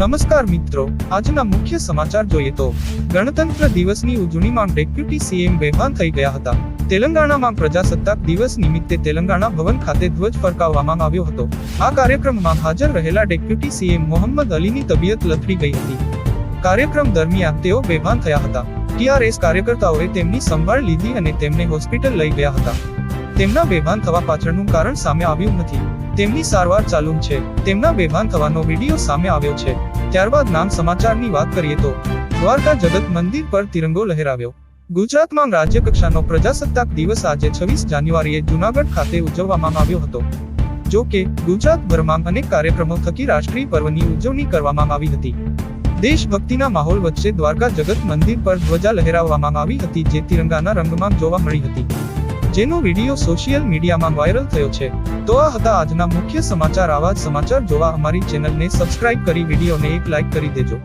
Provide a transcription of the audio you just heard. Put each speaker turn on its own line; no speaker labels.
નમસ્કાર મિત્રો, આજના મુખ્ય સમાચાર જોઈએ તો ગણતંત્ર દિવસની ઉજવણીમાં ડેપ્યુટી સીએમ બેભાન થઈ ગયા હતા. તેલંગાણામાં પ્રજાસત્તાક દિવસ નિમિત્તે તેલંગાણા ભવન ખાતે ધ્વજ ફરકાવવામાં આવ્યો હતો. આ કાર્યક્રમમાં હાજર રહેલા ડેપ્યુટી સીએમ મોહમ્મદ અલીની તબિયત લથડી ગઈ હતી. કાર્યક્રમ દરમિયાન તેઓ બેભાન થયા હતા. ટીઆરએસ કાર્યકર્તાઓએ તેમની સંભાળ લીધી અને તેમને હોસ્પિટલ લઈ ગયા હતા. તેમના બેભાન થવા પાછળનું કારણ સામે આવ્યું નથી. તેમની સારવાર ચાલુ છે. તેમના બેભાન થવાનો વિડીયો સામે આવ્યો છે. ત્યારબાદ નામ સમાચારની વાત કરીએ તો દ્વારકા જગત મંદિર પર તિરંગો લહેરાવ્યો. ગુજરાતમાં રાજ્યકક્ષાનો પ્રજાસત્તાક દિવસ આજે 26 જાન્યુઆરીએ જૂનાગઢ ખાતે ઉજવવામાં આવ્યો હતો. જો કે ગુજરાતભરમાં અનેક કાર્યક્રમો થકી રાષ્ટ્રીય પર્વની ઉજવણી કરવામાં આવી હતી. દેશભક્તિના માહોલ વચ્ચે દ્વારકા જગત મંદિર પર ધ્વજા લહેરાવવામાં આવી હતી, જે તિરંગાના રંગમાં જોવા મળી હતી, જેનો વિડીયો સોશિયલ મીડિયામાં વાયરલ થયો છે. તો આ હતા આજના મુખ્ય સમાચાર. આવા જ સમાચાર જોવા અમારી ચેનલને સબસ્ક્રાઇબ કરી વિડીયોને એક લાઇક કરી દેજો.